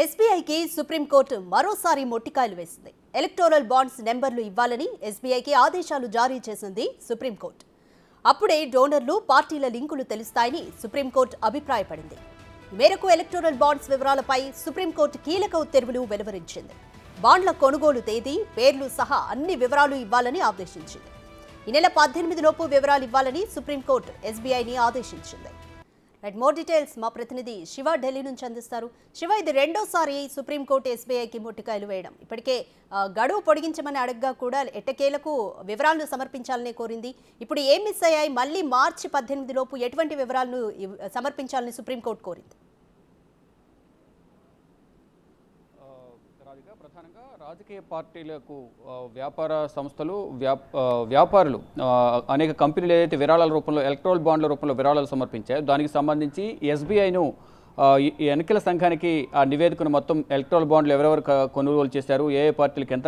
ఎస్బీఐకి supreme court మరోసారి మొట్టికాయలు వేసింది. Electoral bonds నెంబర్లు ఇవ్వాలని ఎస్బీఐకి ఆదేశాలు జారీ చేసింది సుప్రీంకోర్టు. అప్పుడే డోనర్లు, పార్టీల లింకులు తెలుస్తాయని సుప్రీంకోర్టు అభిప్రాయపడింది. ఈ మేరకు ఎలక్టోరల్ బాండ్స్ వివరాలపై సుప్రీంకోర్టు కీలక ఉత్తర్వులు వెలువరించింది. బాండ్ల కొనుగోలు తేదీ, పేర్లు సహా అన్ని వివరాలు ఇవ్వాలని ఆదేశించింది. ఈ నెల 18 లోపు వివరాలు ఇవ్వాలని సుప్రీంకోర్టు ఎస్బీఐని ఆదేశించింది. మోర్ డీటెయిల్స్ మా ప్రతినిధి శివ ఢిల్లీ నుంచి అందిస్తారు. శివ, ఇది రెండోసారి సుప్రీంకోర్టు ఎస్బీఐకి మొట్టికాయలు వేయడం. ఇప్పటికే గడువు పొడిగించమని అడగ్గా కూడా ఎట్టకేలకు వివరాలను సమర్పించాలని కోరింది. ఇప్పుడు ఏం మిస్ అయ్యాయి? మళ్ళీ మార్చి 18 లోపు ఎటువంటి వివరాలను సమర్పించాలని సుప్రీంకోర్టు కోరింది? ప్రధానంగా రాజకీయ పార్టీలకు, వ్యాపార సంస్థలు, వ్యాపారులు అనేక కంపెనీలు ఏదైతే విరాళాల రూపంలో, ఎలక్ట్రల్ బాండ్ల రూపంలో విరాళాలు సమర్పించాయో దానికి సంబంధించి ఎస్బీఐను ఎన్నికల సంఘానికి ఆ నివేదికను మొత్తం ఎలక్ట్రల్ బాండ్లు ఎవరెవరు కొనుగోలు చేశారు, ఏ పార్టీలకు ఎంత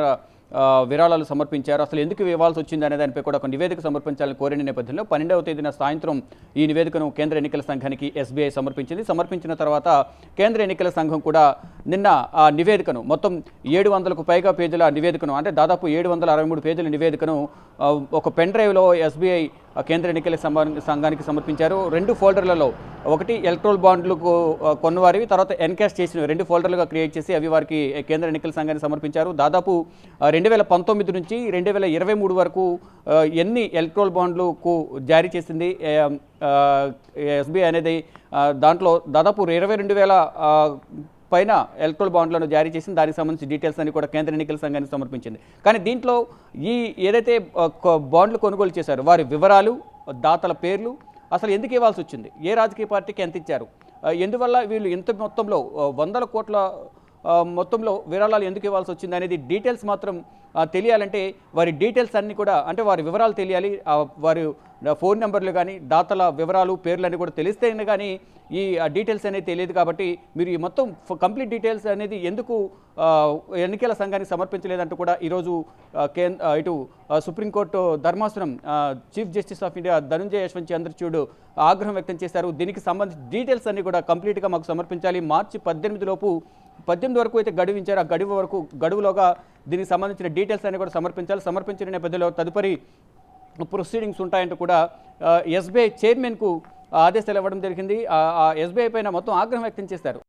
విరాళాలు సమర్పించారు, అసలు ఎందుకు ఇవ్వాల్సి వచ్చింది అనే దానిపై కూడా ఒక నివేదిక సమర్పించాలని కోరిన నేపథ్యంలో 12వ తేదీన సాయంత్రం ఈ నివేదికను కేంద్ర ఎన్నికల సంఘానికి ఎస్బీఐ సమర్పించింది. సమర్పించిన తర్వాత కేంద్ర ఎన్నికల సంఘం కూడా నిన్న ఆ నివేదికను మొత్తం 700కు పైగా పేజీల నివేదికను, అంటే దాదాపు 763 పేజీల నివేదికను ఒక పెన్ డ్రైవ్లో ఎస్బీఐ కేంద్ర ఎన్నికల సంఘానికి సమర్పించారు. 2 ఫోల్డర్లలో, ఒకటి ఎలక్ట్రల్ బాండ్లకు కొన్నవారివి, తర్వాత ఎన్కాష్ చేసిన 2 ఫోల్డర్లుగా క్రియేట్ చేసి అవి వారికి కేంద్ర ఎన్నికల సంఘానికి సమర్పించారు. దాదాపు 2019 నుంచి 2023 వరకు ఎన్ని ఎలక్ట్రల్ బాండ్లకు జారీ చేసింది ఎస్బీఐ అనేది, దాంట్లో దాదాపు 22,000 పైన ఎలక్ట్రల్ బాండ్లను జారీ చేసింది. దానికి సంబంధించి డీటెయిల్స్ అన్ని కూడా కేంద్ర ఎన్నికల సంఘానికి సమర్పించింది. కానీ దీంట్లో ఈ ఏదైతే బాండ్లు కొనుగోలు చేశారో వారి వివరాలు, దాతల పేర్లు, అసలు ఎందుకు ఇవ్వాల్సి వచ్చింది, ఏ రాజకీయ పార్టీకి ఎంత ఇచ్చారు, ఎందువల్ల వీళ్ళు ఇంత మొత్తంలో 100 కోట్ల మొత్తంలో విరాళాలు ఎందుకు ఇవ్వాల్సి వచ్చింది అనేది డీటెయిల్స్ మాత్రం తెలియాలంటే వారి డీటెయిల్స్ అన్నీ కూడా, అంటే వారి వివరాలు తెలియాలి. వారి ఫోన్ నెంబర్లు కానీ, దాతల వివరాలు, పేర్లు అన్నీ కూడా తెలిస్తేనే కానీ ఈ డీటెయిల్స్ అనేది తెలియదు. కాబట్టి మీరు ఈ మొత్తం కంప్లీట్ డీటెయిల్స్ అనేది ఎందుకు ఎన్నికల సంఘానికి సమర్పించలేదంటూ కూడా ఈరోజు ఇటు సుప్రీంకోర్టు ధర్మాసనం chief justice of India Dhananjaya Yashwant Chandrachud ఆగ్రహం వ్యక్తం చేశారు. దీనికి సంబంధించి డీటెయిల్స్ అన్నీ కూడా కంప్లీట్గా మాకు సమర్పించాలి. మార్చి 18 లోపు, 18 వరకు అయితే గడువించారు. ఆ గడువులోగా దీనికి సంబంధించిన డీటెయిల్స్ అన్ని కూడా సమర్పించిన నేపథ్యంలో తదుపరి ప్రొసీడింగ్స్ ఉంటాయంటూ కూడా ఎస్బీఐ చైర్మన్కు ఆదేశాలు ఇవ్వడం జరిగింది. ఎస్బీఐ పైన మొత్తం ఆగ్రహం వ్యక్తం చేశారు.